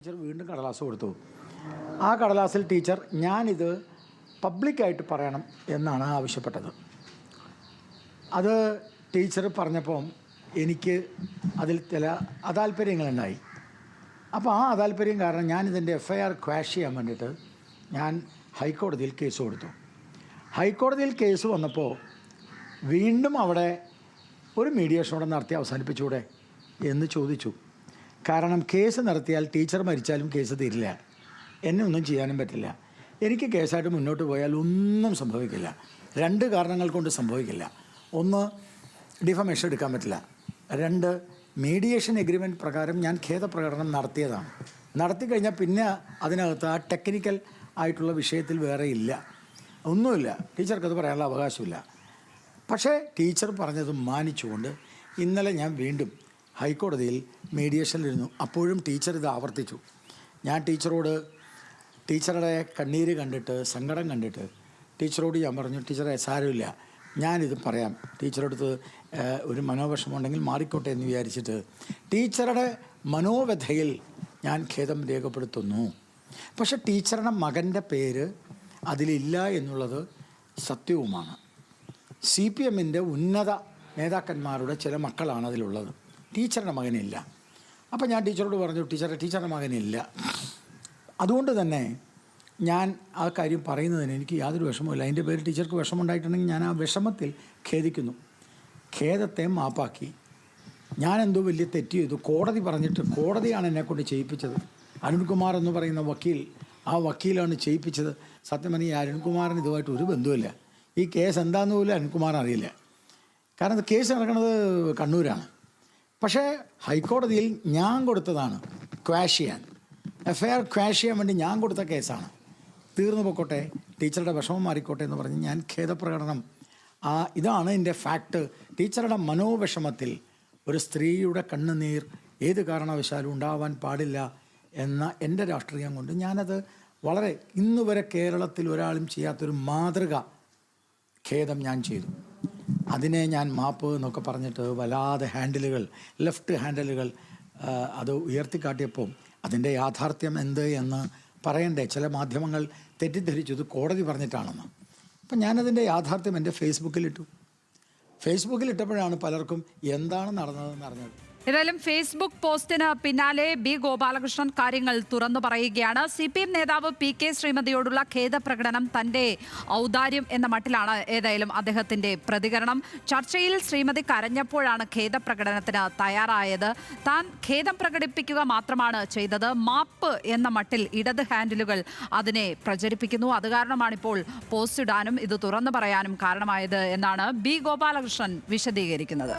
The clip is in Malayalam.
ടീച്ചർ വീണ്ടും കടലാസ് കൊടുത്തു. ആ കടലാസിൽ ടീച്ചർ ഞാനിത് പബ്ലിക്കായിട്ട് പറയണം എന്നാണ് ആവശ്യപ്പെട്ടത്. അത് ടീച്ചർ പറഞ്ഞപ്പം എനിക്ക് അതിൽ ചില അതാല്പര്യങ്ങളുണ്ടായി. അപ്പോൾ ആ അതാല്പര്യം കാരണം ഞാനിതിൻ്റെ FIR ക്വാഷ് ചെയ്യാൻ വേണ്ടിയിട്ട് ഞാൻ ഹൈക്കോടതിയിൽ കേസ് കൊടുത്തു. ഹൈക്കോടതിയിൽ കേസ് വന്നപ്പോൾ വീണ്ടും അവിടെ ഒരു മീഡിയേഷനോടെ നടത്തി അവസാനിപ്പിച്ചൂടെ എന്ന് ചോദിച്ചു. കാരണം കേസ് നടത്തിയാൽ ടീച്ചർ മരിച്ചാലും കേസ് തീരില്ല, എന്നെ ഒന്നും ചെയ്യാനും പറ്റില്ല. എനിക്ക് കേസായിട്ട് മുന്നോട്ട് പോയാൽ ഒന്നും സംഭവിക്കില്ല. രണ്ട് കാരണങ്ങൾ കൊണ്ട് സംഭവിക്കില്ല. ഒന്ന്, ഡിഫമേഷൻ എടുക്കാൻ പറ്റില്ല. രണ്ട്, മീഡിയേഷൻ എഗ്രിമെൻറ്റ് പ്രകാരം ഞാൻ ഖേദപ്രകടനം നടത്തിയതാണ്. നടത്തി കഴിഞ്ഞാൽ പിന്നെ അതിനകത്ത് ആ ടെക്നിക്കൽ ആയിട്ടുള്ള വിഷയത്തിൽ വേറെ ഇല്ല, ഒന്നുമില്ല. ടീച്ചർക്കത് പറയാനുള്ള അവകാശമില്ല. പക്ഷേ ടീച്ചർ പറഞ്ഞത് മാനിച്ചുകൊണ്ട് ഇന്നലെ ഞാൻ വീണ്ടും ഹൈക്കോടതിയിൽ മീഡിയേഷനിലിരുന്നു. അപ്പോഴും ടീച്ചർ ഇത് ആവർത്തിച്ചു. ഞാൻ ടീച്ചറുടെ കണ്ണീര് കണ്ടിട്ട്, സങ്കടം കണ്ടിട്ട് ടീച്ചറോട് ഞാൻ പറഞ്ഞു, ടീച്ചറെ സാരമില്ല, ഞാനിത് പറയാം, ടീച്ചറടുത്ത് ഒരു മനോവിഷമമുണ്ടെങ്കിൽ മാറിക്കോട്ടെ എന്ന് വിചാരിച്ചിട്ട് ടീച്ചറുടെ മനോവ്യഥയിൽ ഞാൻ ഖേദം രേഖപ്പെടുത്തുന്നു. പക്ഷെ ടീച്ചറുടെ മകൻ്റെ അതിലില്ല എന്നുള്ളത് സത്യവുമാണ്. CPMൻ്റെ ഉന്നത നേതാക്കന്മാരുടെ ചില മക്കളാണ് അതിലുള്ളത്. ടീച്ചറുടെ മകനില്ല. അപ്പോൾ ഞാൻ ടീച്ചറോട് പറഞ്ഞു, ടീച്ചറുടെ മകനില്ല. അതുകൊണ്ട് തന്നെ ഞാൻ ആ കാര്യം പറയുന്നതിന് എനിക്ക് യാതൊരു വിഷമവുമില്ല. അതിൻ്റെ പേര് ടീച്ചർക്ക് വിഷമമുണ്ടായിട്ടുണ്ടെങ്കിൽ ഞാൻ ആ വിഷമത്തിൽ ഖേദിക്കുന്നു. ഖേദത്തെ മാപ്പാക്കി. ഞാനെന്തോ വലിയ തെറ്റ് ചെയ്തു, കോടതി പറഞ്ഞിട്ട്, കോടതിയാണ് എന്നെക്കൊണ്ട് ചെയ്യിപ്പിച്ചത്. അരുൺകുമാർ എന്ന് പറയുന്ന വക്കീൽ, ആ വക്കീലാണ് ചെയ്യിപ്പിച്ചത്. സത്യം പറഞ്ഞാൽ ഈ അരുൺകുമാറിന് ഇതുമായിട്ട് ഒരു ബന്ധവുമില്ല. ഈ കേസ് എന്താണെന്ന് പോലും അരുൺകുമാർ അറിയില്ല. കാരണം കേസ് നടക്കുന്നത് കണ്ണൂരാണ്. പക്ഷേ ഹൈക്കോടതിയിൽ ഞാൻ കൊടുത്തതാണ് ക്വാഷ് ചെയ്യാൻ, FIR ക്വാഷ് ചെയ്യാൻ വേണ്ടി ഞാൻ കൊടുത്ത കേസാണ്. തീർന്നു പൊക്കോട്ടെ, ടീച്ചറുടെ വിഷമം മാറിക്കോട്ടെ എന്ന് പറഞ്ഞ് ഞാൻ ഖേദപ്രകടനം, ഇതാണ് എൻ്റെ ഫാക്ട്. ടീച്ചറുടെ മനോവിഷമത്തിൽ ഒരു സ്ത്രീയുടെ കണ്ണുനീർ ഏത് കാരണവശാലും ഉണ്ടാവാൻ പാടില്ല എന്ന എൻ്റെ രാഷ്ട്രീയം കൊണ്ട് ഞാനത് വളരെ ഇന്നുവരെ കേരളത്തിൽ ഒരാളും ചെയ്യാത്തൊരു മാതൃക ഖേദം ഞാൻ ചെയ്തു. അതിനെ ഞാൻ മാപ്പ് എന്നൊക്കെ പറഞ്ഞിട്ട് വല്ലാതെ ലെഫ്റ്റ് ഹാൻഡിലുകൾ അത് ഉയർത്തിക്കാട്ടിയപ്പോൾ അതിൻ്റെ യാഥാർത്ഥ്യം എന്ത് എന്ന് പറയണ്ടേ. ചില മാധ്യമങ്ങൾ തെറ്റിദ്ധരിച്ചത് കോടതി പറഞ്ഞിട്ടാണെന്ന്. അപ്പം ഞാനതിൻ്റെ യാഥാർത്ഥ്യം എൻ്റെ ഫേസ്ബുക്കിലിട്ടപ്പോഴാണ് പലർക്കും എന്താണ് നടന്നതെന്ന് അറിഞ്ഞത്. ഏതായാലും ഫേസ്ബുക്ക് പോസ്റ്റിന് പിന്നാലെ ബി ഗോപാലകൃഷ്ണൻ കാര്യങ്ങൾ തുറന്നു പറയുകയാണ്. CPM നേതാവ് PK ശ്രീമതിയോടുള്ള ഖേദപ്രകടനം തന്റെ ഔദാര്യം എന്ന മട്ടിലാണ് ഏതായാലും അദ്ദേഹത്തിന്റെ പ്രതികരണം. ചർച്ചയിൽ ശ്രീമതി കരഞ്ഞപ്പോഴാണ് ഖേദപ്രകടനത്തിന് തയ്യാറായത്. താൻ ഖേദം പ്രകടിപ്പിക്കുക മാത്രമാണ് ചെയ്തത്, മാപ്പ് എന്ന മട്ടിൽ ഇടത് ഹാൻഡിലുകൾ അതിനെ പ്രചരിപ്പിക്കുന്നു. അത് കാരണമാണ് ഇപ്പോൾ പോസ്റ്റ് ഇടാനും ഇത് തുറന്നു പറയാനും കാരണമായത് എന്നാണ് ബി ഗോപാലകൃഷ്ണൻ വിശദീകരിക്കുന്നത്.